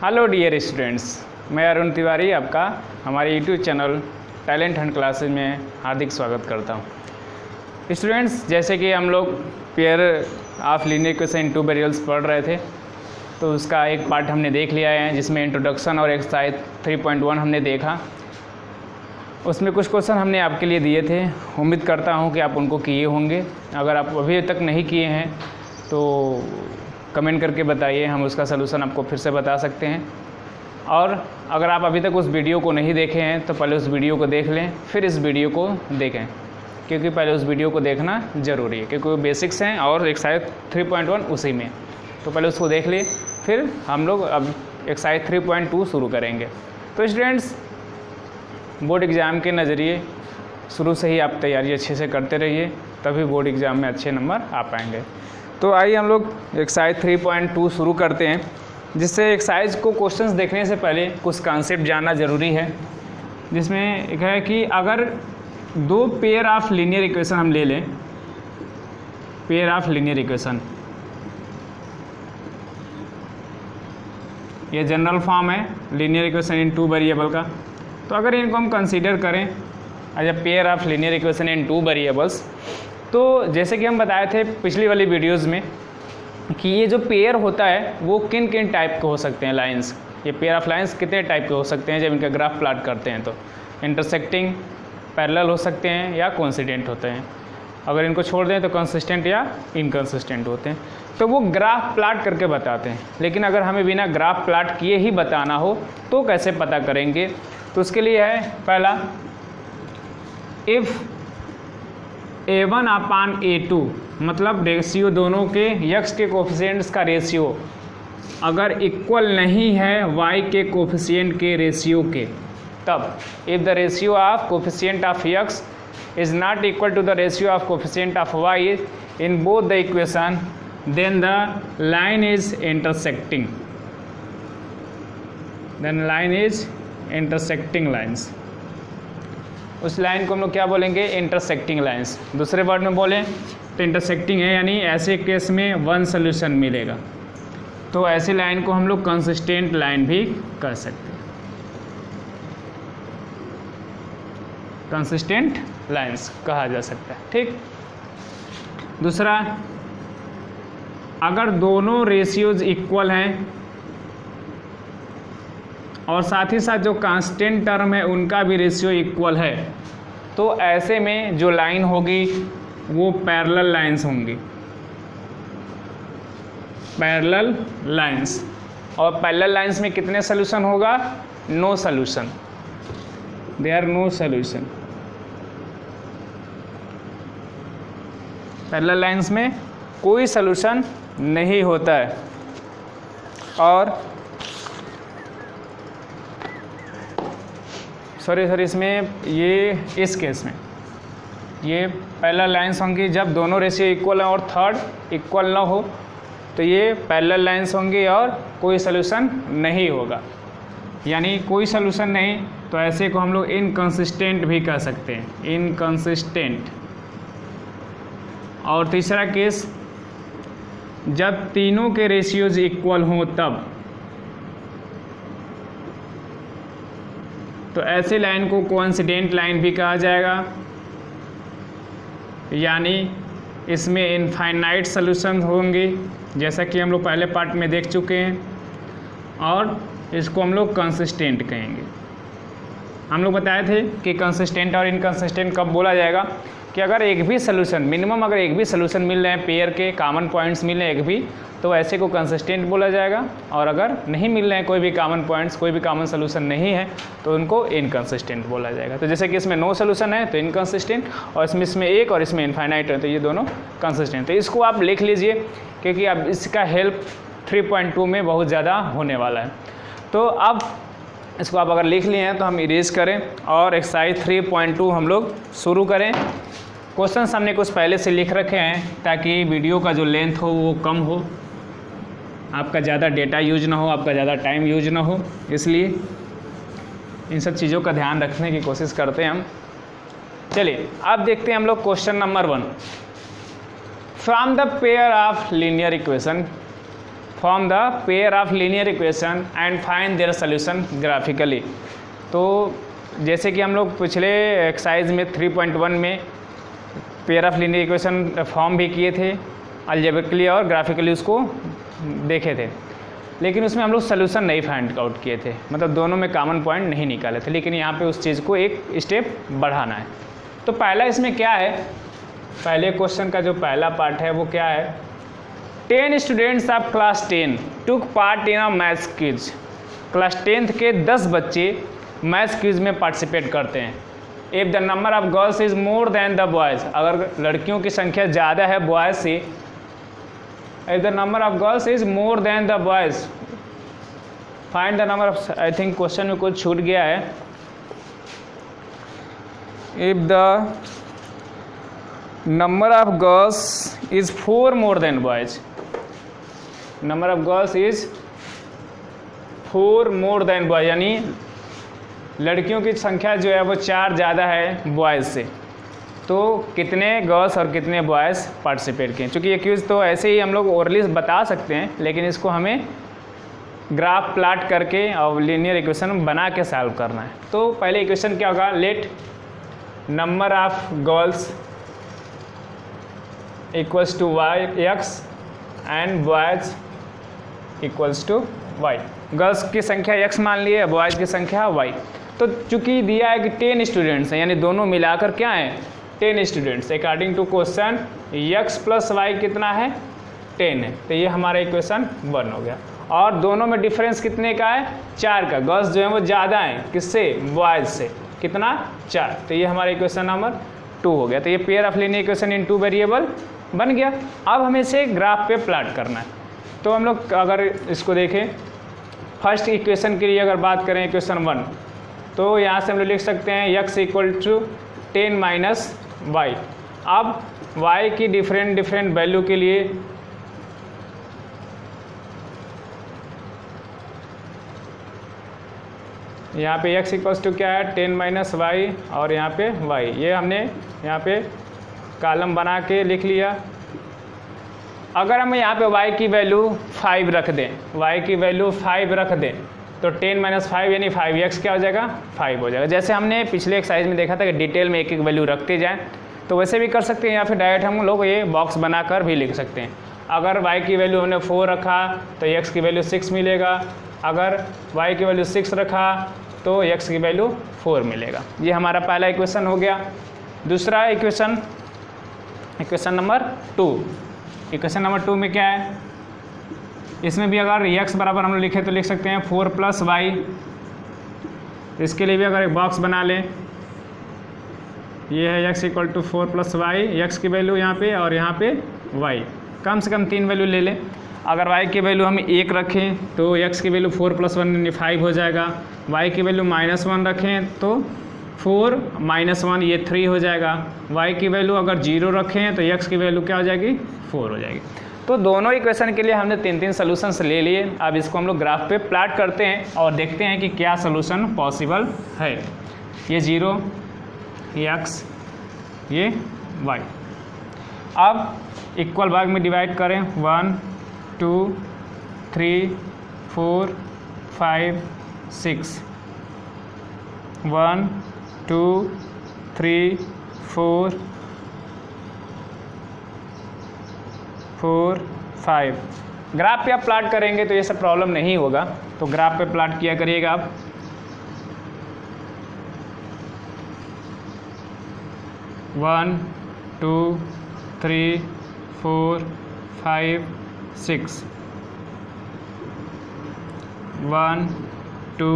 Hello dear students, मैं अरुण तिवारी आपका हमारे YouTube channel talent Hunt classes में हार्दिक स्वागत करता हूं। स्टूडेंट्स, जैसे कि हम लोग pair of linear equation in two variables पढ़ रहे थे, तो उसका एक पार्ट हमने देख लिया है जिसमें इंट्रोडक्शन और एक्सरसाइज 3.1 हमने देखा। उसमें कुछ क्वेश्चन हमने आपके लिए दिए थे। उम्मीद करता हूं कि आप उनको किए होंगे। अगर आप अभी तक नहीं किए हैं तो कमेंट करके बताइए, हम उसका सलूशन आपको फिर से बता सकते हैं। और अगर आप अभी तक उस वीडियो को नहीं देखे हैं तो पहले उस वीडियो को देख लें, फिर इस वीडियो को देखें, क्योंकि पहले उस वीडियो को देखना ज़रूरी है, क्योंकि वो बेसिक्स हैं और एक्सरसाइज 3.1 उसी में। तो पहले उसको देख लिए, फिर हम लोग अब एक्सरसाइज 3.2 शुरू करेंगे। तो स्टूडेंट्स, बोर्ड एग्ज़ाम के नज़रिए शुरू से ही आप तैयारी अच्छे से करते रहिए, तभी बोर्ड एग्ज़ाम में अच्छे नंबर आ पाएंगे। तो आइए हम लोग एक्सरसाइज 3.2 शुरू करते हैं, जिससे एक्सरसाइज को क्वेश्चंस देखने से पहले कुछ कॉन्सेप्ट जानना ज़रूरी है। जिसमें एक है कि अगर दो पेयर ऑफ लीनियर इक्वेशन हम ले लें, पेयर ऑफ लीनियर इक्वेशन, ये जनरल फॉर्म है linear equation in two variable का। तो अगर इनको हम कंसीडर करें as a pair of linear equation in two variables, तो जैसे कि हम बताए थे पिछली वाली वीडियोज़ में कि ये जो पेयर होता है वो किन किन टाइप के हो सकते हैं लाइंस। ये पेयर ऑफ लाइंस कितने टाइप के हो सकते हैं जब इनका ग्राफ प्लॉट करते हैं, तो इंटरसेक्टिंग, पैरेलल हो सकते हैं या कोइंसिडेंट होते हैं। अगर इनको छोड़ दें तो कंसिस्टेंट या इनकंसिस्टेंट होते हैं। तो वो ग्राफ प्लॉट करके बताते हैं। लेकिन अगर हमें बिना ग्राफ प्लॉट किए ही बताना हो तो कैसे पता करेंगे? तो उसके लिए है पहला, इफ़ A1 अपान A2, मतलब रेशियो दोनों के यक्स के कोफिशिएंट्स का रेशियो अगर इक्वल नहीं है y के कोफिशिएंट के रेशियो के, तब if the ratio of coefficient of x is not equal to the ratio of coefficient of y in both the equation, then the line is intersecting, then line is intersecting lines. उस line को हम लोग क्या बोलेंगे? Intersecting lines. दूसरे word में बोलें तो इंटरसेक्टिंग है, यानी ऐसे केस में वन सोल्यूशन मिलेगा। तो ऐसी लाइन को हम लोग कंसिस्टेंट लाइन भी कह सकते हैं, कंसिस्टेंट लाइंस कहा जा सकता है। ठीक। दूसरा, अगर दोनों रेशियोज इक्वल हैं और साथ ही साथ जो कांस्टेंट टर्म है उनका भी रेशियो इक्वल है, तो ऐसे में जो लाइन होगी वो पैरेलल लाइंस होंगी, पैरेलल लाइंस। और पैरेलल लाइंस में कितने सोल्यूशन होगा? No solution, there no solution. Parallel lines में कोई सोल्यूशन नहीं होता है। और सॉरी इसमें ये इस केस में ये पैरेलल लाइंस होंगी जब दोनों रेशियो इक्वल हैं और थर्ड इक्वल ना हो, तो ये पैरेलल लाइंस होंगी और कोई सोल्यूशन नहीं होगा, यानी कोई सोल्यूशन नहीं। तो ऐसे को हम लोग इनकंसिस्टेंट भी कह सकते हैं, इनकंसिस्टेंट। और तीसरा केस, जब तीनों के रेशियोज इक्वल हों तब, तो ऐसे लाइन को कोइंसिडेंट लाइन भी कहा जाएगा, यानी इसमें इनफाइनाइट सॉल्यूशन होंगे, जैसा कि हम लोग पहले पार्ट में देख चुके हैं। और इसको हम लोग कंसिस्टेंट कहेंगे। हम लोग बताए थे कि कंसिस्टेंट और इनकंसिस्टेंट कब बोला जाएगा कि अगर एक भी सॉल्यूशन, मिनिमम अगर एक भी सॉल्यूशन मिल रहे हैं, पेयर के कॉमन पॉइंट्स मिल रहे हैं एक भी, तो ऐसे को कंसिस्टेंट बोला जाएगा। और अगर नहीं मिल रहे हैं कोई भी कॉमन पॉइंट्स, कोई भी कॉमन सॉल्यूशन नहीं है, तो उनको इनकंसिस्टेंट बोला जाएगा। तो जैसे कि इसमें नो सॉल्यूशन है तो इनकंसिस्टेंट, और इसमें एक और इसमें इनफाइनाइट है तो ये दोनों कंसिस्टेंट। तो इसको आप लिख लीजिए, क्योंकि अब इसका हेल्प 3.2 में बहुत ज़्यादा होने वाला है। तो अब इसको आप अगर लिख लिए हैं तो हम इरेज करें और एक्सरसाइज 3.2 हम लोग शुरू करें। क्वेश्चंस हमने कुछ पहले से लिख रखे हैं ताकि वीडियो का जो लेंथ हो वो कम हो, आपका ज़्यादा डेटा यूज ना हो, आपका ज़्यादा टाइम यूज ना हो, इसलिए इन सब चीज़ों का ध्यान रखने की कोशिश करते हैं हम। चलिए अब देखते हैं हम लोग question number 1। From the pair of linear equation form the pair of linear equation and find their solution graphically. तो जैसे कि हम लोग पिछले एक्सरसाइज में 3.1 में pair of linear equation form भी किए थे, अलजेब्रिकली और ग्राफिकली उसको देखे थे, लेकिन उसमें हम लोग सोल्यूशन नहीं फाइंड आउट किए थे, मतलब दोनों में कॉमन पॉइंट नहीं निकाले थे। लेकिन यहाँ पे उस चीज़ को एक स्टेप बढ़ाना है। तो पहला इसमें क्या है, पहले क्वेश्चन का जो पहला पार्ट है वो क्या है, 10 students of class 10 took part in a maths quiz. Class 10th के 10 बच्चे मैथ्स क्विज में पार्टिसिपेट करते हैं। If the number of girls is more than the boys, अगर लड़कियों की संख्या ज़्यादा है बॉयज़ से, if the number of girls is more than the boys, find the number of, I think question में कुछ छूट गया है। If the number of girls is 4 more than boys, number of girls is 4 more than boys, यानी लड़कियों की संख्या जो है वो 4 ज़्यादा है बॉयज़ से, तो कितने गर्ल्स और कितने बॉयज़ पार्टिसिपेट किए। क्योंकि ये क्विज़ तो ऐसे ही हम लोग ओरली बता सकते हैं, लेकिन इसको हमें ग्राफ प्लाट करके और लीनियर इक्वेशन बना के सॉल्व करना है। तो पहले इक्वेशन क्या होगा, let number of girls equals to Y X and boys equals to Y. Girls की संख्या x मान लिए, बॉयज़ की संख्या y। तो चूंकि दिया है कि 10 स्टूडेंट्स हैं, यानी दोनों मिलाकर क्या हैं 10 students, according to question x plus Y कितना है 10 है। तो ये हमारा इक्वेशन 1 हो गया। और दोनों में डिफरेंस कितने का है 4 का, गर्ल्स जो है वो ज़्यादा हैं किससे, बॉयज़ से, कितना 4। तो ये हमारा इक्वेशन नंबर 2 हो गया। तो ये pair of linear equation in 2 variable बन गया। अब हमें इसे ग्राफ पे प्लाट करना है। तो हम लोग अगर इसको देखें, फर्स्ट इक्वेशन के लिए अगर बात करें इक्वेशन 1, तो यहाँ से हम लोग लिख सकते हैं x equal to 10 minus Y. अब y की डिफरेंट वैल्यू के लिए यहाँ पे x इक्वल्स टू क्या है 10 माइनस वाई, और यहाँ पे y, ये हमने यहाँ पे कॉलम बना के लिख लिया। अगर हम यहाँ पे y की वैल्यू 5 रख दें, y की वैल्यू 5 रख दें, तो 10 माइनस 5 यानी 5x क्या हो जाएगा 5 हो जाएगा। जैसे हमने पिछले एक्सरसाइज में देखा था कि डिटेल में एक एक वैल्यू रखते जाएं, तो वैसे भी कर सकते हैं, या फिर डायरेक्ट हम लोग ये बॉक्स बनाकर भी लिख सकते हैं। अगर y की वैल्यू हमने 4 रखा तो x की वैल्यू 6 मिलेगा, अगर y की वैल्यू 6 रखा तो x की वैल्यू 4 मिलेगा। ये हमारा पहला इक्वेशन हो गया। दूसरा equation, equation number 2। Equation number 2 में क्या है, इसमें भी अगर x बराबर हम लोग लिखे तो लिख सकते हैं 4 प्लस वाई। इसके लिए भी अगर एक बॉक्स बना लें, ये है x equal to 4 plus Y, x की वैल्यू यहाँ पे और यहाँ पे y, कम से कम 3 वैल्यू ले लें। अगर y की वैल्यू हम 1 रखें तो x की वैल्यू 4 प्लस 1 यानी 5 हो जाएगा। y की वैल्यू -1 रखें तो 4 माइनस 1 ये 3 हो जाएगा। y की वैल्यू अगर 0 रखें तो x की वैल्यू क्या हो जाएगी 4 हो जाएगी। तो दोनों इक्वेशन के लिए हमने 3 सोल्यूशंस ले लिए। अब इसको हम लोग ग्राफ पे प्लाट करते हैं और देखते हैं कि क्या सोल्यूशन पॉसिबल है। ये 0, ये x, ये y। अब इक्वल भाग में डिवाइड करें, 1 2 3 4 5 6, 1 2 3 4 4 5। ग्राफ पे आप प्लाट करेंगे तो ये सब प्रॉब्लम नहीं होगा, तो ग्राफ पे प्लाट किया करिएगा आप। वन 2 3 4 5 6, 1 2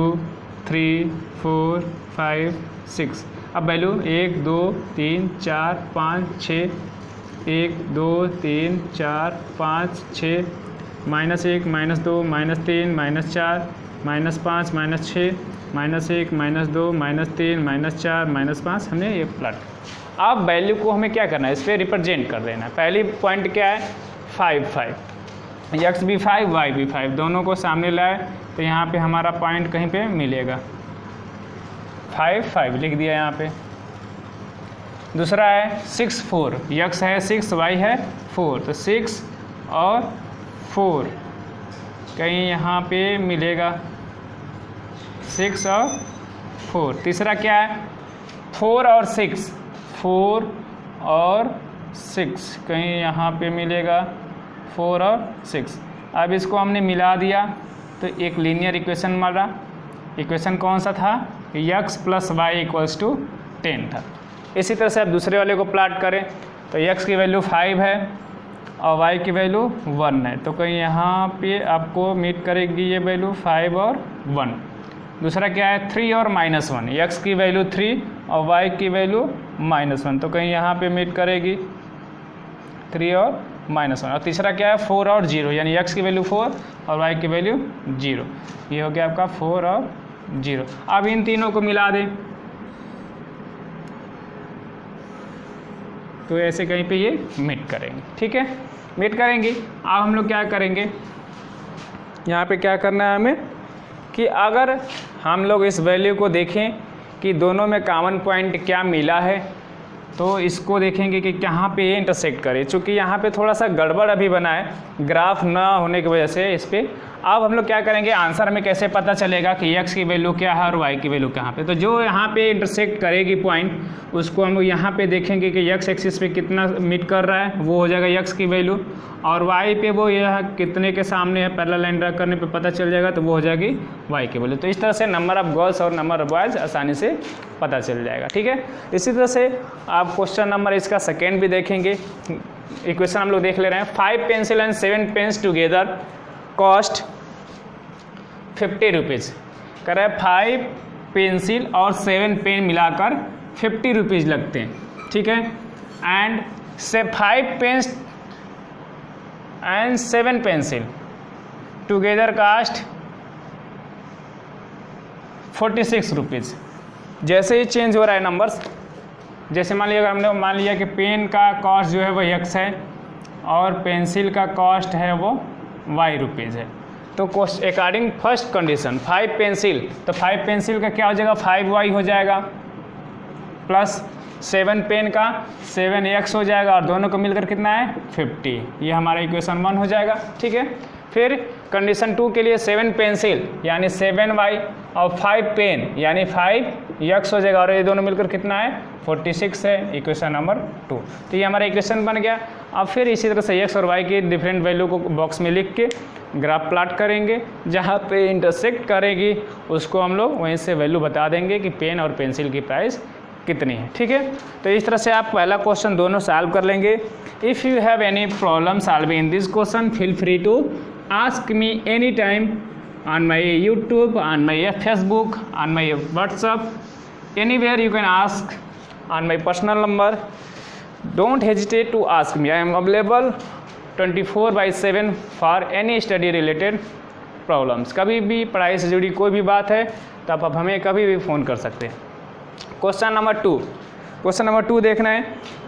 3 4 5 6। अब वैल्यू 1 2 3 4 5 6, 1 2 3 4 5 6, -1 -2 -3 -4 -5 -6 -1 -2 -3 -4 -5 हमने ये प्लाट। अब वैल्यू को हमें क्या करना है, इस पर रिप्रेजेंट कर देना है। पहली पॉइंट क्या है 5 5, x भी 5 y भी 5, दोनों को सामने लाए तो यहाँ पे हमारा पॉइंट कहीं पे मिलेगा 5 5 लिख दिया यहाँ पे। दूसरा है 6 4, x है 6 y है 4, तो 6 और 4 कहीं यहाँ पे मिलेगा 6 और 4। तीसरा क्या है 4 और 6, 4 और 6 कहीं यहाँ पे मिलेगा 4 और 6। अब इसको हमने मिला दिया तो एक लीनियर इक्वेशन मिला। इक्वेशन कौन सा था, x + y = 10 था। इसी तरह से अब दूसरे वाले को प्लाट करें तो x की वैल्यू 5 है और y की वैल्यू 1 है, तो कहीं यहाँ पे आपको मीट करेगी ये वैल्यू 5 और 1। दूसरा क्या है 3 और -1, x की वैल्यू 3 और y की वैल्यू -1, तो कहीं यहाँ पे मीट करेगी 3 और -1। और तीसरा क्या है 4 और 0, यानी x की वैल्यू 4 और y की वैल्यू 0। ये हो गया आपका 4 और 0। अब इन तीनों को मिला दें तो ऐसे कहीं पे ये मीट करेंगे, ठीक है, मीट करेंगे। अब हम लोग क्या करेंगे, यहाँ पे क्या करना है हमें कि अगर हम लोग इस वैल्यू को देखें कि दोनों में कॉमन पॉइंट क्या मिला है, तो इसको देखेंगे कि कहाँ पे ये इंटरसेक्ट करे। चूँकि यहाँ पे थोड़ा सा गड़बड़ अभी बना है ग्राफ ना होने की वजह से इस पर। अब हम लोग क्या करेंगे, आंसर में कैसे पता चलेगा कि x की वैल्यू क्या है और y की वैल्यू कहाँ पे। तो जो यहाँ पे इंटरसेक्ट करेगी पॉइंट, उसको हम लोग यहाँ पे देखेंगे कि x एक्सिस पे कितना मीट कर रहा है, वो हो जाएगा x की वैल्यू, और y पे वो यह कितने के सामने है, पैरेलल लाइन ड्रा करने पे पता चल जाएगा, तो वो हो जाएगी y की वैल्यू। तो इस तरह से नंबर ऑफ गर्ल्स और नंबर ऑफ बॉयज़ आसानी से पता चल जाएगा, ठीक है। इसी तरह से आप क्वेश्चन नंबर इसका सेकेंड भी देखेंगे। इक्वेशन हम लोग देख ले रहे हैं, 5 pencil and 7 pens together cost 50 rupees. कह रहा है 5 पेंसिल और 7 पेन मिलाकर 50 रुपीज़ लगते हैं, ठीक है। एंड से 5 pens and 7 pencil together cost 46 rupees. जैसे ही चेंज हो रहा है नंबर्स, जैसे मान लिया हमने मान लिया कि पेन का कॉस्ट जो है वो x है और पेंसिल का कॉस्ट है वो y रुपीज़ है, तो अकॉर्डिंग फर्स्ट कंडीशन 5 पेंसिल, तो 5 पेंसिल का क्या हो जाएगा 5y हो जाएगा, प्लस 7 पेन का 7x हो जाएगा, और दोनों को मिलकर कितना है 50। ये हमारा इक्वेशन 1 हो जाएगा, ठीक है। फिर कंडीशन 2 के लिए 7 पेंसिल यानी 7y और 5 पेन यानी 5x हो जाएगा, और ये दोनों मिलकर कितना है 46 है, इक्वेशन नंबर 2। तो ये हमारा इक्वेशन बन गया। अब फिर इसी तरह से x और y की डिफरेंट वैल्यू को बॉक्स में लिख के ग्राफ प्लाट करेंगे, जहाँ पे इंटरसेक्ट करेगी उसको हम लोग वहीं से वैल्यू बता देंगे कि पेन और पेंसिल की प्राइस कितनी है, ठीक है। तो इस तरह से आप पहला क्वेश्चन दोनों सॉल्व कर लेंगे। If you have any problem solving in this question, feel free to ask me anytime on my YouTube, on my Facebook, on my WhatsApp, anywhere you can ask on my personal number. Don't hesitate to ask me. I am available 24/7 for any study related problems. कभी भी पढ़ाई से जुड़ी कोई भी बात है तो आप हमें कभी भी फ़ोन कर सकते हैं। क्वेश्चन नंबर 2 देखना है,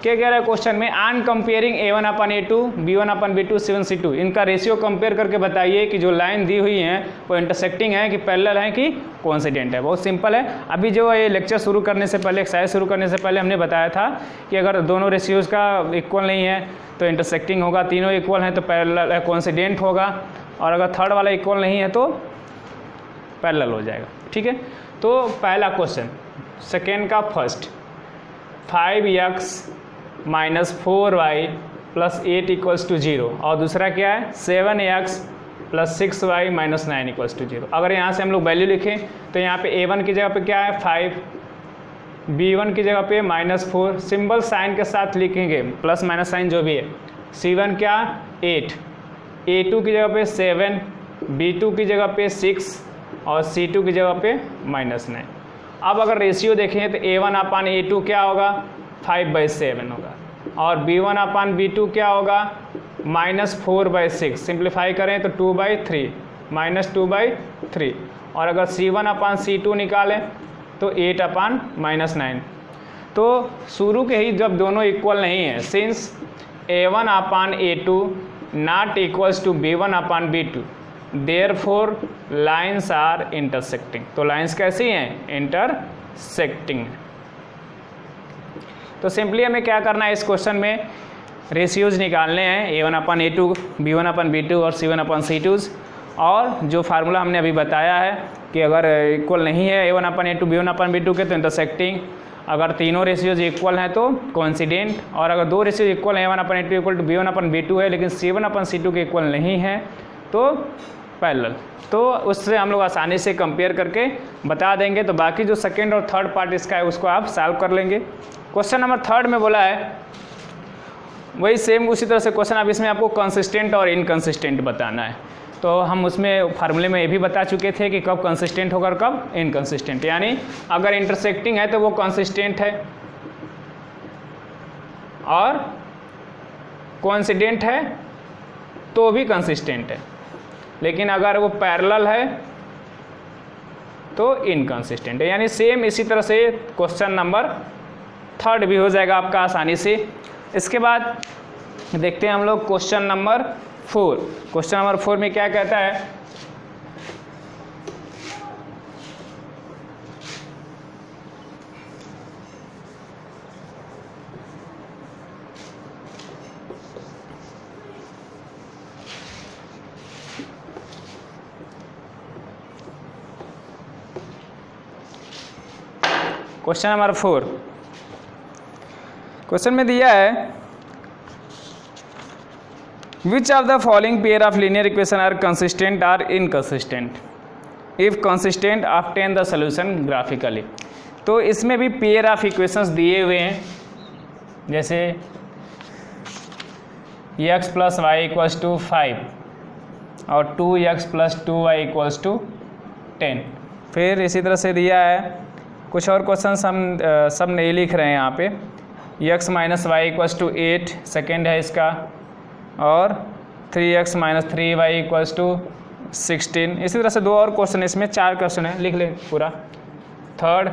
क्या कह रहा है क्वेश्चन में, on comparing A1/A2, B1/B2, C1/C2, इनका रेशियो कंपेयर करके बताइए कि जो लाइन दी हुई है वो इंटरसेक्टिंग है कि पैरेलल है कि कोइंसिडेंट है। बहुत सिंपल है। अभी जो ये लेक्चर शुरू करने से पहले, एक्सरसाइज शुरू करने से पहले हमने बताया था कि अगर दोनों रेशियोज का इक्वल नहीं है तो इंटरसेक्टिंग होगा, तीनों इक्वल हैं तो पैरेलल कोइंसिडेंट होगा, और अगर थर्ड वाला इक्वल नहीं है तो पैरेलल हो जाएगा, ठीक है। तो पहला क्वेश्चन, सेकेंड का फर्स्ट, 5x - 4y + 8 = 0, और दूसरा क्या है 7x + 6y - 9 = 0। अगर यहाँ से हम लोग वैल्यू लिखें तो यहाँ पे A1 की जगह पे क्या है 5, B1 की जगह पे -4, सिंबल साइन के साथ लिखेंगे, प्लस माइनस साइन जो भी है। C1 क्या 8, A2 की जगह पे 7, B2 की जगह पे 6 और C2 की जगह पे -9। अब अगर रेशियो देखें तो A1/A2 क्या होगा 5/7 होगा, और B1/B2 क्या होगा -4/6। सिंप्लीफाई करें तो 2/3 -2/3, और अगर C1/C2 निकालें तो 8/9। तो शुरू के ही जब दोनों इक्वल नहीं है, since A1/A2 not equals to B1/B2, therefore lines are intersecting. तो लाइन्स कैसी हैं इंटरसेक्टिंग। तो सिंपली हमें क्या करना है, इस क्वेश्चन में रेशियोज निकालने हैं A1/A2, B1/B2 और C1/C2, और जो फार्मूला हमने अभी बताया है कि अगर इक्वल नहीं है A1/A2 B1/B2 के तो इंटरसेक्टिंग, अगर तीनों रेशियोज इक्वल हैं तो कोइंसिडेंट, और अगर दो रेशियोज इक्वल हैं A1/A2 इक्वल टू B1/B2 है लेकिन C1/C2 के इक्वल नहीं है तो पैरेलल। तो उससे हम लोग आसानी से कंपेयर करके बता देंगे। तो बाकी जो सेकेंड और थर्ड पार्ट इसका है उसको आप सॉल्व कर लेंगे। क्वेश्चन नंबर 3 में बोला है वही सेम उसी तरह से क्वेश्चन, अब इसमें आपको कंसिस्टेंट और इनकंसिस्टेंट बताना है। तो हम उसमें फार्मूले में ये भी बता चुके थे कि कब कंसिस्टेंट होगा और कब इनकंसिस्टेंट, यानी अगर इंटरसेक्टिंग है तो वो कंसिस्टेंट है और कोइंसिडेंट है तो भी कंसिस्टेंट है, लेकिन अगर वो पैरेलल है तो इनकंसिस्टेंट है। यानी सेम इसी तरह से क्वेश्चन नंबर 3 भी हो जाएगा आपका आसानी से। इसके बाद देखते हैं हम लोग क्वेश्चन नंबर 4। क्वेश्चन नंबर 4 में क्या कहता है, क्वेश्चन नंबर 4 क्वेश्चन में दिया है which of the following pair of linear equation are consistent or inconsistent, if consistent obtain the solution graphically. तो इसमें भी पेयर ऑफ इक्वेशंस दिए हुए हैं, जैसे x + y = 5 और 2x + 2y = 10। फिर इसी तरह से दिया है कुछ और क्वेश्चन हम सब नहीं लिख रहे हैं यहाँ पे, x - y = 8 सेकेंड है इसका, और 3x - 3y = 16। इसी तरह से 2 और क्वेश्चन, इसमें 4 क्वेश्चन है, लिख ले पूरा। थर्ड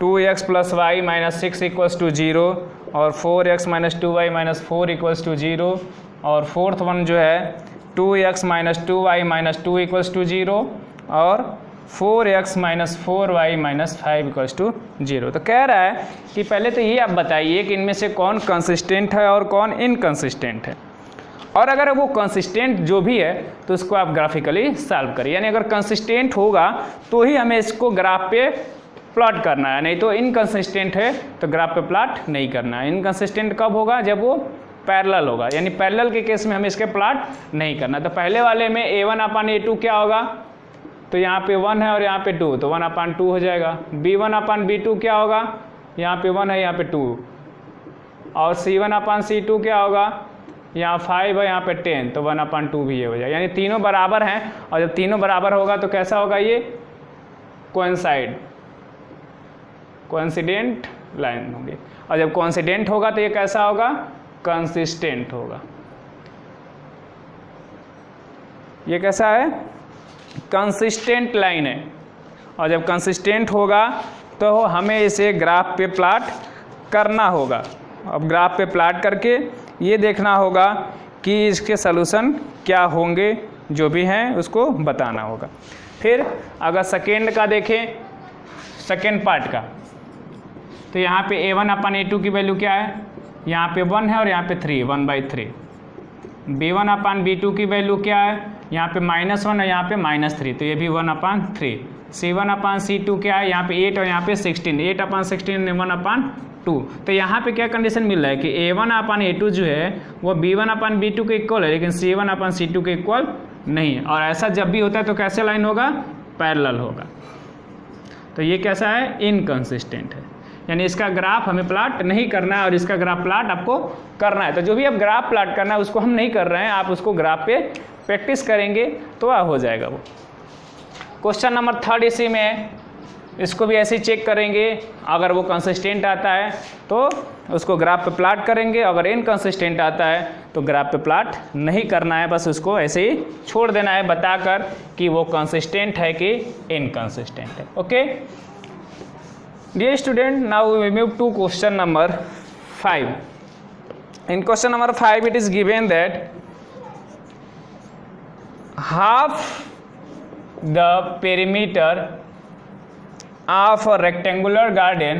2x + y - 6 = 0 और 4x - 2y - 4 = 0, और फोर्थ वन जो है 2x - 2y - 2 = 0 और 4x - 4y - 5 = 0। तो कह रहा है कि पहले तो ये आप बताइए कि इनमें से कौन कंसिस्टेंट है और कौन इनकंसिस्टेंट है, और अगर वो कंसिस्टेंट जो भी है तो उसको आप ग्राफिकली सॉल्व करिए। यानी अगर कंसिस्टेंट होगा तो ही हमें इसको ग्राफ पे प्लॉट करना है, नहीं तो इनकंसिस्टेंट है तो ग्राफ पे प्लॉट नहीं करना है। इनकंसिस्टेंट कब होगा, जब वो पैरेलल होगा, यानी पैरेलल के केस में हमें इसके प्लॉट नहीं करना। तो पहले वाले में A1/A2 क्या होगा, तो यहाँ पे 1 है और यहाँ पे 2, तो 1/2 हो जाएगा। B1/B2 क्या होगा, यहाँ पे 1 है यहाँ पे 2, और C1/C2 क्या होगा, यहाँ 5 है यहाँ पे 10, तो 1/2 भी ये हो जाएगा। यानी तीनों बराबर हैं, और जब तीनों बराबर होगा तो कैसा होगा, ये कोइंसिडेंट लाइन होगी, और जब कोइंसिडेंट होगा तो ये कैसा होगा, कंसिस्टेंट होगा। ये कैसा है, कंसिस्टेंट लाइन है, और जब कंसिस्टेंट होगा तो हमें इसे ग्राफ पे प्लॉट करना होगा। अब ग्राफ पे प्लॉट करके ये देखना होगा कि इसके सलूशन क्या होंगे, जो भी हैं उसको बताना होगा। फिर अगर सेकेंड का देखें, सेकेंड पार्ट का, तो यहाँ पे A1/A2 की वैल्यू क्या है, यहाँ पे 1 है और यहाँ पे 3, 1/3। B1/B2 की वैल्यू क्या है, यहाँ पे -1 है यहाँ पे -3, तो ये भी 1/3। C1/C2 क्या है, यहाँ पे 8 और यहाँ पे 16, 8/16 1/2। तो यहाँ पे क्या कंडीशन मिल रहा है कि A1/A2 जो है वो B1/B2 के इक्वल है, लेकिन C1/C2 के इक्वल नहीं है। और ऐसा जब भी होता है तो कैसे लाइन होगा, पैरेलल होगा। तो ये कैसा है, इनकंसिस्टेंट है, यानी इसका ग्राफ हमें प्लॉट नहीं करना है और इसका ग्राफ प्लॉट आपको करना है। तो जो भी आप ग्राफ प्लॉट करना है उसको हम नहीं कर रहे हैं, आप उसको ग्राफ पे प्रैक्टिस करेंगे तो हो जाएगा वो। क्वेश्चन नंबर 3 इसी में है, इसको भी ऐसे ही चेक करेंगे। अगर वो कंसिस्टेंट आता है तो उसको ग्राफ पे प्लॉट करेंगे, अगर इनकंसिस्टेंट आता है तो ग्राफ पे प्लॉट नहीं करना है, बस उसको ऐसे ही छोड़ देना है बताकर कि वो कंसिस्टेंट है कि इनकंसिस्टेंट है। Okay dear student, now we move to question number 5। In question number 5 it is given that half the perimeter of a rectangular garden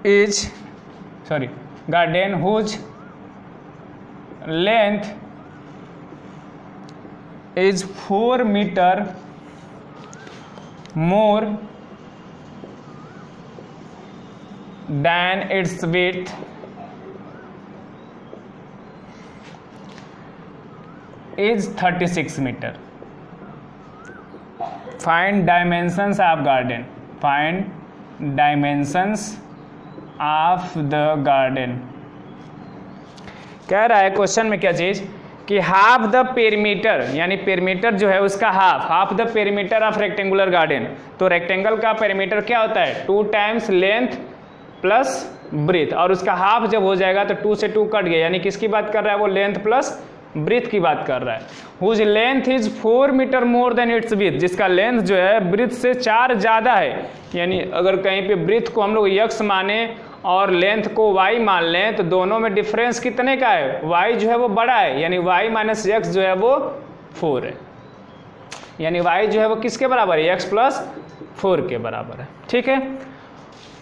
is garden whose length is 4 meter more than its width is 36 meter. Find dimensions of garden. Find dimensions of the garden. कह रहा है question में क्या चीज कि half the perimeter, यानी perimeter जो है उसका half the perimeter of rectangular garden. तो रेक्टेंगल का पेरीमीटर क्या होता है 2 टाइम्स लेंथ प्लस ब्रीथ, और उसका हाफ जब हो जाएगा तो 2 से 2 कट गया, यानी किसकी बात कर रहा है वो लेंथ प्लस ब्रीथ की बात कर रहा है। Whose length is 4 meter more than its breadth, जिसका लेंथ जो है ब्रीथ से 4 ज़्यादा है। यानी अगर कहीं पे ब्रीथ को हम लोग यक्स माने और लेंथ को y मान लें तो दोनों में डिफरेंस कितने का है, y जो है वो बड़ा है, यानी y माइनस एक्स जो है वो 4 है, यानी y जो है वो किसके बराबर है x प्लस 4 के बराबर है। ठीक है,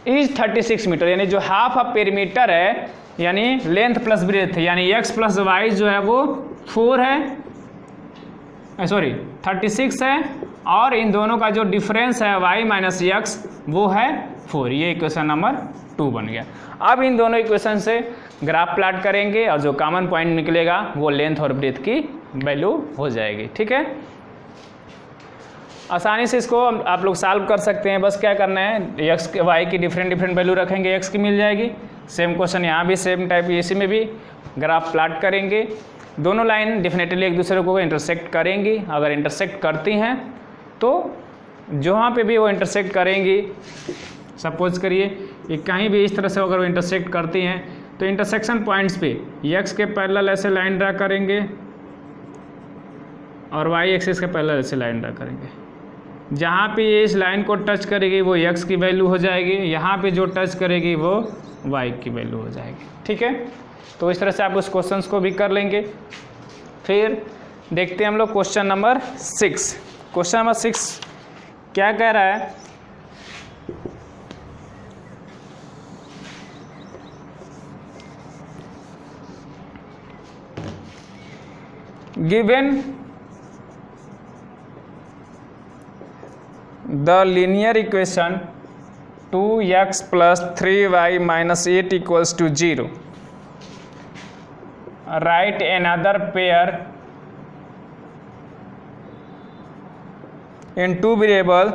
इज 36 मीटर, यानी जो हाफ ऑफ पेरीमीटर है यानी लेंथ प्लस ब्रेथ, यानी x प्लस वाई जो है वो 4 है, सॉरी 36 है, और इन दोनों का जो डिफरेंस है y माइनस एक्स वो है 4। ये इक्वेशन नंबर 2 बन गया। अब इन दोनों इक्वेशन से ग्राफ प्लाट करेंगे और जो कॉमन पॉइंट निकलेगा वो लेंथ और ब्रेथ की वैल्यू हो जाएगी। ठीक है, आसानी से इसको आप लोग सॉल्व कर सकते हैं। बस क्या करना है, एक्स के वाई की डिफरेंट वैल्यू रखेंगे, एक्स की मिल जाएगी। सेम क्वेश्चन यहाँ भी सेम टाइप इसी में भी ग्राफ प्लाट करेंगे। दोनों लाइन डेफिनेटली एक दूसरे को इंटरसेक्ट करेंगी। अगर इंटरसेक्ट करती हैं तो जहाँ पे भी वो इंटरसेक्ट करेंगी, सपोज करिए ये कहीं भी इस तरह से अगर वो इंटरसेक्ट करती हैं तो इंटरसेक्शन पॉइंट्स पे एक्स के पैरेलल ऐसे लाइन ड्रा करेंगे और वाई एक्सिस के पैरेलल ऐसे लाइन ड्रा करेंगे। जहाँ पे ये इस लाइन को टच करेगी वो एक्स की वैल्यू हो जाएगी, यहाँ पे जो टच करेगी वो वाई की वैल्यू हो जाएगी। ठीक है, तो इस तरह से आप उस क्वेश्चन को भी कर लेंगे। फिर देखते हैं हम लोग क्वेश्चन नंबर 6। क्वेश्चन नंबर 6 क्या कह रहा है, given the linear equation 2x plus 3y minus 8 equals to 0. Write another pair in two variable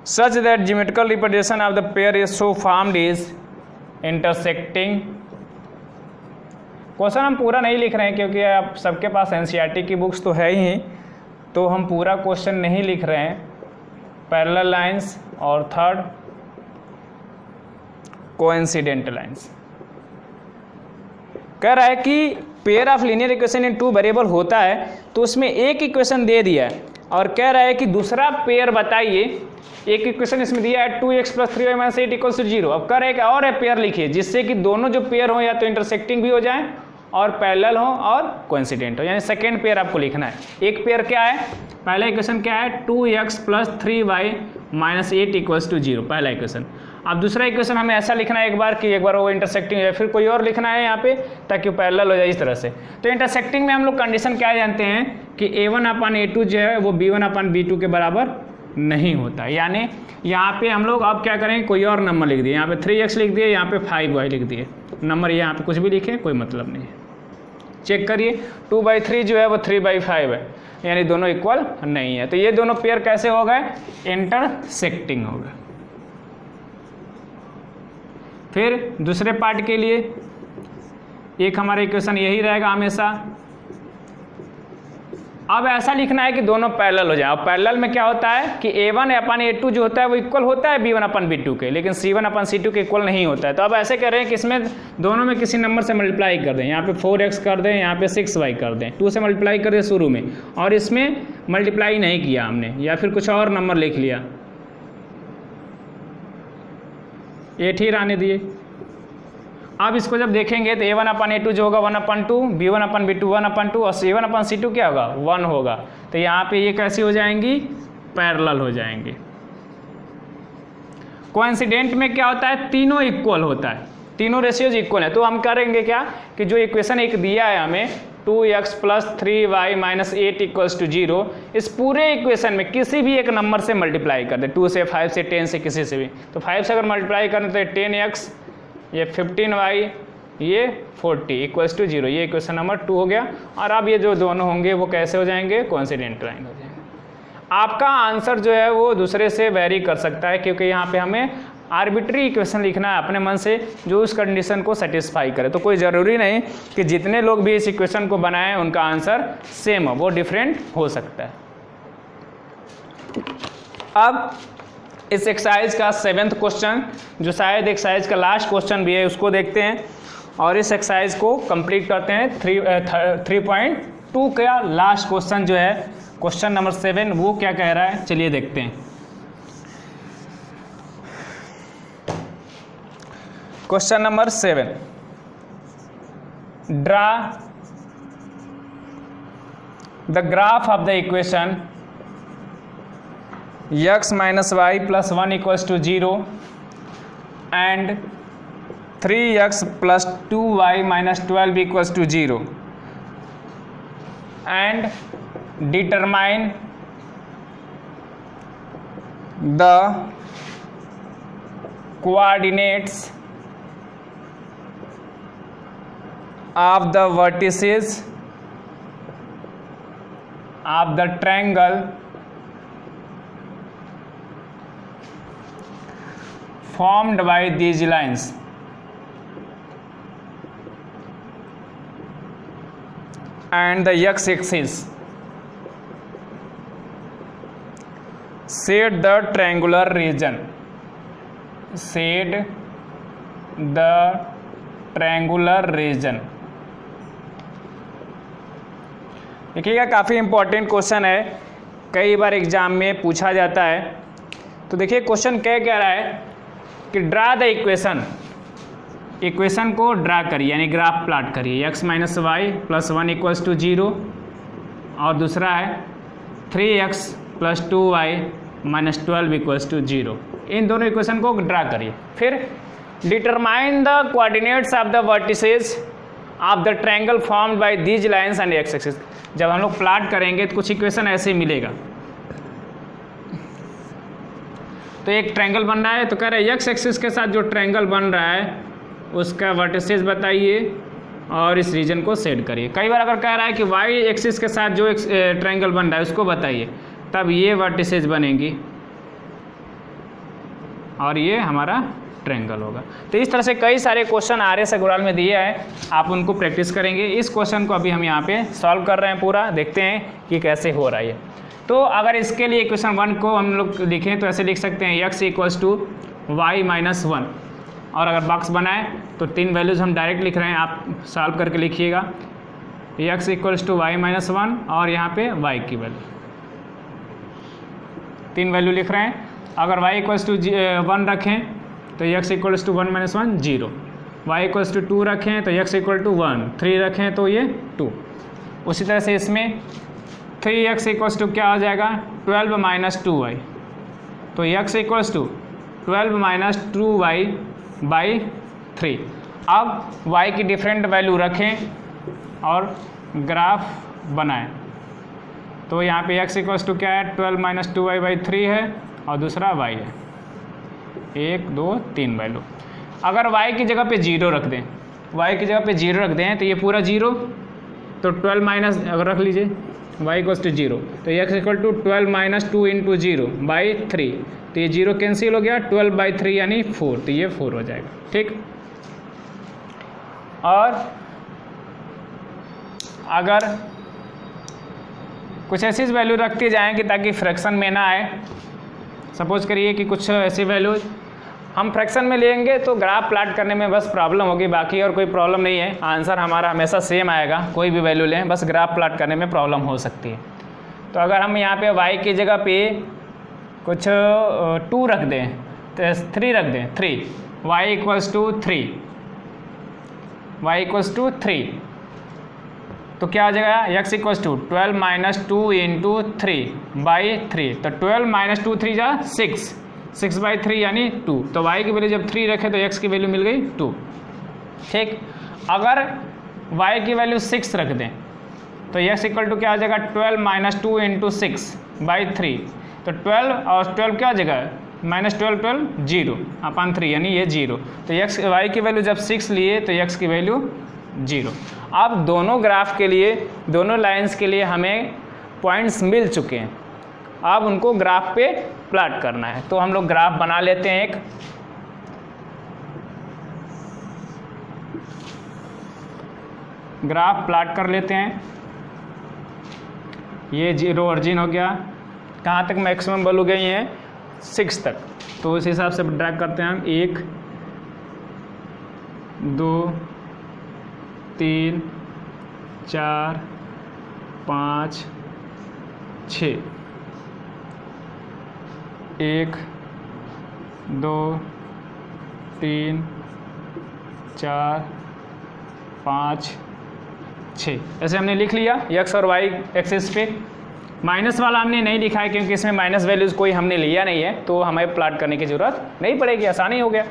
such that geometrical representation of the pair is so formed is intersecting. Question हम पूरा नहीं लिख रहे हैं क्योंकि आप सबके पास एनसीईआरटी की बुक्स तो है ही, तो हम पूरा क्वेश्चन नहीं लिख रहे हैं। पैरेलल लाइंस और थर्ड कोइंसिडेंट लाइंस। कह रहा है कि pair of linear equation in two variable होता है तो उसमें एक इक्वेशन दे दिया है और कह रहा है कि दूसरा पेयर बताइए। एक इक्वेशन इसमें दिया है 2x plus 3y minus 8 equals to 0। अब कह रहा है कि और है पेयर लिखिए जिससे कि दोनों जो पेयर हो या तो इंटरसेक्टिंग भी हो जाए और पैरेलल हो और कोइंसिडेंट हो, यानी सेकेंड पेयर आपको लिखना है। एक पेयर क्या है, पहला इक्वेशन क्या है 2x plus 3y minus 8 equals to 0, पहला इक्वेशन। अब दूसरा इक्वेशन हमें ऐसा लिखना है एक बार वो इंटरसेक्टिंग है, फिर कोई और लिखना है यहाँ पे ताकि वो पैरेलल हो जाए इस तरह से। तो इंटरसेक्टिंग में हम लोग कंडीशन क्या जानते हैं कि a1/a2 जो है वो b1/b2 के बराबर नहीं होता। यानी यहाँ पे हम लोग अब क्या करेंगे, कोई और नंबर लिख दिए, यहाँ पे 3x लिख दिए, यहाँ पे 5y लिख दिए। नंबर यहाँ पे कुछ भी लिखे कोई मतलब नहीं है। चेक करिए 2/3 जो है वो 3/5 है, यानी दोनों इक्वल नहीं है। तो ये दोनों पेयर कैसे हो गए, इंटरसेक्टिंग हो गए। फिर दूसरे पार्ट के लिए एक हमारा इक्वेशन यही रहेगा हमेशा। अब ऐसा लिखना है कि दोनों पैरेलल हो जाए। अब पैरेलल में क्या होता है कि a1/a2 जो होता है वो इक्वल होता है b1/b2 के, लेकिन c1/c2 के इक्वल नहीं होता है। तो अब ऐसे कर रहे हैं कि इसमें दोनों में किसी नंबर से मल्टीप्लाई कर दें। यहाँ पे 4x कर दें, यहाँ पे 6y कर दें, 2 से मल्टीप्लाई कर दें शुरू में, और इसमें मल्टीप्लाई नहीं किया हमने, या फिर कुछ और नंबर लिख लिया, 8 ही रहने दिए। अब इसको जब देखेंगे तो a1/a2 जो होगा 1/2, b1/b2 1/2 और c1/c2 क्या होगा 1 होगा। तो यहाँ पे ये कैसी हो जाएंगी, पैरेलल हो जाएंगी। कोइंसिडेंट में क्या होता है, तीनों इक्वल होता है। तीनों रेशियोज इक्वल है, तो हम करेंगे क्या कि जो इक्वेशन एक दिया है हमें 2x + 3y - 8 = 0, इस पूरे इक्वेशन में किसी भी एक नंबर से मल्टीप्लाई कर दे, 2 से 5 से 10 से किसी से भी। तो 5 से अगर मल्टीप्लाई करें तो 10x, ये 15y, ये 40 = 0। ये इक्वेशन नंबर 2 हो गया। और अब ये जो दोनों होंगे वो कैसे हो जाएंगे, कोइंसिडेंट लाइन हो जाएंगे। आपका आंसर जो है वो दूसरे से वेरी कर सकता है, क्योंकि यहाँ पे हमें आर्बिट्री इक्वेशन लिखना है अपने मन से जो उस कंडीशन को सेटिस्फाई करे। तो कोई ज़रूरी नहीं कि जितने लोग भी इस इक्वेशन को बनाएं उनका आंसर सेम हो, वो डिफरेंट हो सकता है। अब इस एक्सरसाइज का 7th क्वेश्चन, जो शायद एक्सरसाइज का लास्ट क्वेश्चन भी है, उसको देखते हैं और इस एक्सरसाइज को कंप्लीट करते हैं। 3.2 का लास्ट क्वेश्चन जो है, क्वेश्चन नंबर 7, वो क्या कह रहा है, चलिए देखते हैं। Question number 7, draw the graph of the equation x - y + 1 = 0 and 3x + 2y - 12 = 0 and determine the coordinates of the vertices of the triangle formed by these lines. And the x-axis. Shade the triangular region. Shade the triangular region. देखिएगा, काफ़ी important question है, कई बार exam में पूछा जाता है। तो देखिए क्वेश्चन क्या कह रहा है कि ड्रा द इक्वेशन को ड्रा करिए, यानी ग्राफ प्लॉट करिए। x - y + 1 = 0 और दूसरा है 3x + 2y - 12 = 0। इन दोनों इक्वेशन को ड्रा करिए। फिर determine the coordinates of the vertices of the triangle formed by these lines and x axis. जब हम लोग प्लॉट करेंगे तो कुछ इक्वेशन ऐसे मिलेगा। तो एक ट्रायंगल बन रहा है, तो कह रहा है एक्स एक्सिस के साथ जो ट्रायंगल बन रहा है उसका वर्टिसेस बताइए और इस रीजन को सेट करिए। कई बार अगर कह रहा है कि वाई एक्सिस के साथ जो ट्रायंगल बन रहा है उसको बताइए, तब ये वर्टिसेस बनेंगी और ये हमारा ट्रायंगल होगा। तो इस तरह से कई सारे क्वेश्चन आर्यस अग्रवाल में दिए हैं, आप उनको प्रैक्टिस करेंगे। इस क्वेश्चन को अभी हम यहाँ पे सॉल्व कर रहे हैं पूरा, देखते हैं कि कैसे हो रहा है। तो अगर इसके लिए इक्वेशन 1 को हम लोग लिखें तो ऐसे लिख सकते हैं x = y - 1, और अगर बॉक्स बनाए तो 3 वैल्यूज़ हम डायरेक्ट लिख रहे हैं, आप सॉल्व करके लिखिएगा। x = y - 1 और यहाँ पे y की वैल्यू, 3 वैल्यू लिख रहे हैं। अगर y = 1 रखें तो x = 1 - 1 0, y = 2 रखें तो x = 1, 3 रखें तो ये 2। उसी तरह से इसमें 3x = क्या हो जाएगा 12 - 2y, तो x = 12 - 2y / 3। अब y की डिफरेंट वैल्यू रखें और ग्राफ बनाएं। तो यहाँ पे x = क्या है 12 - 2y / 3 है और दूसरा y है, 1 2 3 वैल्यू। अगर y की जगह पे 0 रख दें, y की जगह पे 0 रख दें तो ये पूरा 0, तो 12 अगर रख लीजिए y = 0, तो x = 12 - 2 × 0 / 3, तो ये 0 कैंसिल हो गया, 12/3 यानी 4, तो ये 4 हो जाएगा। ठीक, और अगर कुछ ऐसी वैल्यू रखती जाएंगी ताकि फ्रैक्शन में ना आए, सपोज करिए कि कुछ ऐसी वैल्यू हम फ्रैक्शन में लेंगे तो ग्राफ प्लॉट करने में बस प्रॉब्लम होगी, बाकी और कोई प्रॉब्लम नहीं है, आंसर हमारा हमेशा सेम आएगा। कोई भी वैल्यू लें, बस ग्राफ प्लॉट करने में प्रॉब्लम हो सकती है। तो अगर हम यहाँ पे y की जगह पे कुछ 2 रख दें तो 3 रख दें, 3, y = 3, y = 3, तो क्या हो जाएगा x = 12 - 2 × 3 / 3, तो 12 - 2 3 = 6, 6/3 यानी 2। तो y की वैल्यू जब 3 रखे तो x की वैल्यू मिल गई 2। ठीक। अगर y की वैल्यू 6 रख दें तो x इक्वल टू क्या आ जाएगा 12 माइनस 2 इंटू 6/3। तो 12 और 12 क्या आ जाएगा -12 12 0 अपन 3 यानी ये 0। तो y की वैल्यू जब 6 लिए तो x की वैल्यू 0। अब दोनों ग्राफ के लिए, दोनों लाइंस के लिए हमें पॉइंट्स मिल चुके हैं। अब उनको ग्राफ पे प्लॉट करना है। तो हम लोग ग्राफ बना लेते हैं। एक ग्राफ प्लॉट कर लेते हैं। ये 0 ओरिजिन हो गया, कहाँ तक मैक्सिमम वैल्यू गई है 6 तक। तो उस हिसाब से ड्रैग करते हैं हम 1 2 3 4 5 6 1 2 3 4 5 6 ऐसे हमने लिख लिया x और y एक्सिस पे। माइनस वाला हमने नहीं लिखा है क्योंकि इसमें माइनस वैल्यूज़ कोई हमने लिया नहीं है, तो हमें प्लॉट करने की ज़रूरत नहीं पड़ेगी, आसानी हो गया।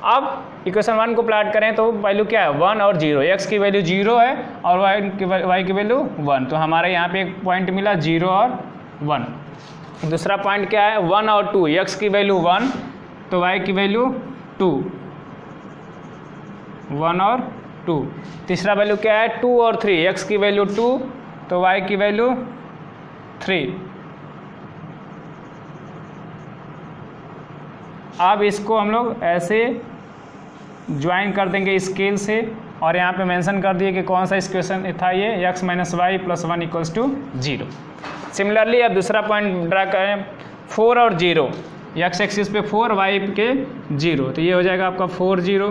अब इक्वेशन 1 को प्लॉट करें तो वैल्यू क्या है 1 और 0। x की वैल्यू 0 है और y की वैल्यू 1। तो हमारे यहाँ पे एक पॉइंट मिला 0 और 1। दूसरा पॉइंट क्या है 1 और 2। x की वैल्यू 1 तो y की वैल्यू 2, 1 और 2। तीसरा वैल्यू क्या है 2 और 3। x की वैल्यू 2 तो y की वैल्यू 3। अब इसको हम लोग ऐसे ज्वाइन कर देंगे स्केल से, और यहाँ पे मेंशन कर दिए कि कौन सा इक्वेशन था ये x minus Y plus 1 equals to 0। Similarly अब दूसरा पॉइंट ड्रा करें 4 और 0। x एक्सिस पे 4 y के 0, तो ये हो जाएगा आपका 4 0।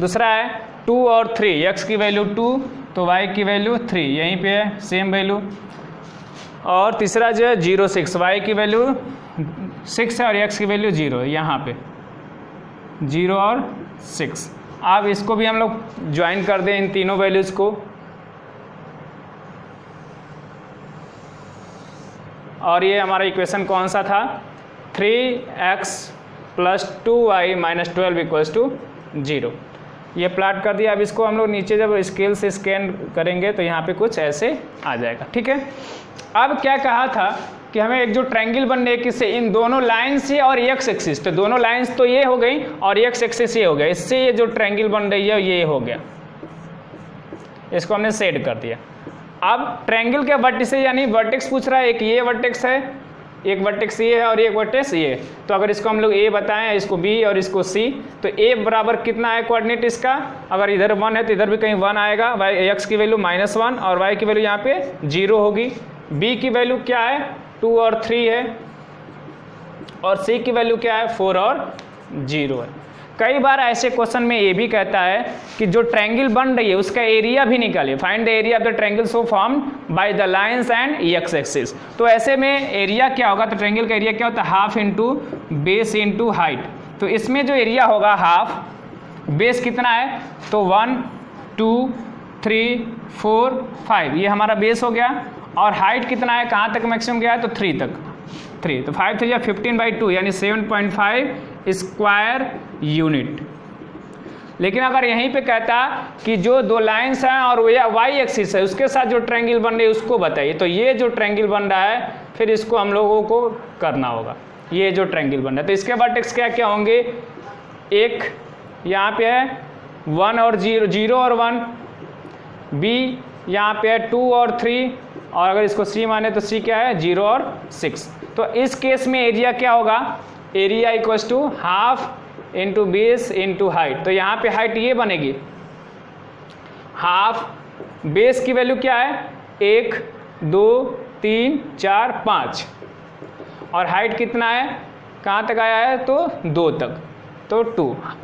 दूसरा है 2 और 3। x की वैल्यू 2 तो y की वैल्यू 3, यहीं पे है सेम वैल्यू। और तीसरा जो है 0 6। y की वैल्यू 6 है और x की वैल्यू 0 है, यहाँ पे 0 और 6। अब इसको भी हम लोग ज्वाइन कर दें इन तीनों वैल्यूज़ को, और ये हमारा इक्वेशन कौन सा था 3x plus 2y minus 12 equals to 0। ये प्लॉट कर दिया। अब इसको हम लोग नीचे जब स्केल से स्कैन करेंगे तो यहाँ पे कुछ ऐसे आ जाएगा, ठीक है। अब क्या कहा था कि हमें एक जो ट्रायंगल बनने है किससे, इन दोनों लाइन से और x एक्सिस। तो दोनों लाइंस तो ये हो गई और x एक्सिस ये हो गया, इससे ये जो ट्रायंगल बन रही है ये हो गया। इसको हमने सेट कर दिया। अब ट्रायंगल के वर्टिसेस यानी वर्टेक्स पूछ रहा है, एक ये वर्टेक्स है, एक वर्टेक्स ये है और एक वर्टेक्स ये है। तो अगर इसको हम लोग a बताएं, इसको b और इसको c, तो a बराबर कितना है कोऑर्डिनेट इसका, अगर इधर 1 है तो इधर भी कहीं 1 आएगा। x की वैल्यू -1 और y की वैल्यू यहाँ पे 0 होगी। b की वैल्यू क्या है 2 और 3 है, और c की वैल्यू क्या है 4 और 0 है। कई बार ऐसे क्वेश्चन में ये भी कहता है कि जो ट्रायंगल बन रही है उसका एरिया भी निकालिए, find the area of the triangle so formed by the lines and x axis. तो ऐसे में एरिया क्या होगा, तो ट्रायंगल का एरिया क्या होता है half into base into height. तो इसमें जो एरिया होगा हाफ, बेस कितना है तो 1 2 3 4 5 ये हमारा बेस हो गया, और हाइट कितना है, कहाँ तक मैक्सिमम गया है तो 3 तक, 3 तो 5 3 15/2 यानी 7.5 स्क्वायर यूनिट। लेकिन अगर यहीं पे कहता कि जो दो लाइंस हैं और y एक्सिस है उसके साथ जो ट्रायंगल बन रही है उसको बताइए, तो ये जो ट्रायंगल बन रहा है फिर इसको हम लोगों को करना होगा। ये जो ट्रायंगल बन रहा है तो इसके वर्टेक्स क्या क्या होंगे, एक यहाँ पे है 1 और 0 0 और 1, b यहाँ पे है 2 और 3, और अगर इसको c माने तो c क्या है 0 और 6। तो इस केस में एरिया क्या होगा, area equals to half into base into height. तो यहाँ पे हाइट ये बनेगी, हाफ बेस की वैल्यू क्या है 1 2 3 4 5, और हाइट कितना है, कहाँ तक आया है तो 2 तक, तो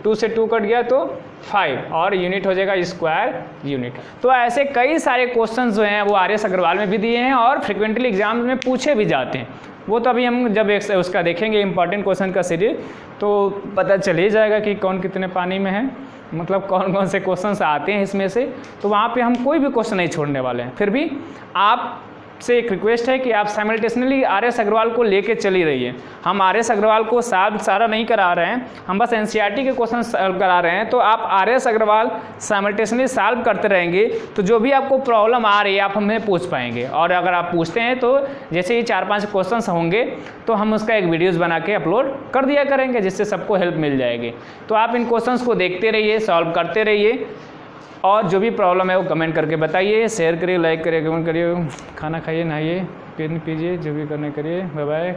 2 से 2 कट गया तो 5, और यूनिट हो जाएगा स्क्वायर यूनिट। तो ऐसे कई सारे क्वेश्चंस जो हैं वो RS अग्रवाल में भी दिए हैं और फ्रिक्वेंटली एग्जाम में पूछे भी जाते हैं। वो तो अभी हम जब उसका देखेंगे इंपॉर्टेंट क्वेश्चन का सीरीज तो पता चल ही जाएगा कि कौन कितने पानी में है, मतलब कौन कौन से क्वेश्चन आते हैं इसमें से। तो वहाँ पे हम कोई भी क्वेश्चन नहीं छोड़ने वाले हैं। फिर भी आप से एक रिक्वेस्ट है कि आप साइमल्टेनियसली आर एस अग्रवाल को लेके चली रहिए। हम आर एस अग्रवाल को सारा नहीं करा रहे हैं, हम बस एनसीईआरटी के क्वेश्चन सॉल्व करा रहे हैं। तो आप R S Agarwal simultaneously solve करते रहेंगे तो जो भी आपको प्रॉब्लम आ रही है आप हमें पूछ पाएंगे। और अगर आप पूछते हैं तो जैसे ये 4-5 क्वेश्चंस होंगे तो हम उसका एक वीडियोज़ बना के अपलोड कर दिया करेंगे, जिससे सबको हेल्प मिल जाएगी। तो आप इन क्वेश्चंस को देखते रहिए, सॉल्व करते रहिए, और जो भी प्रॉब्लम है वो कमेंट करके बताइए, शेयर करिए, लाइक करिए, कमेंट करिए, खाना खाइए, नहाइए, पीजिए, जो भी करने करिए। Bye bye.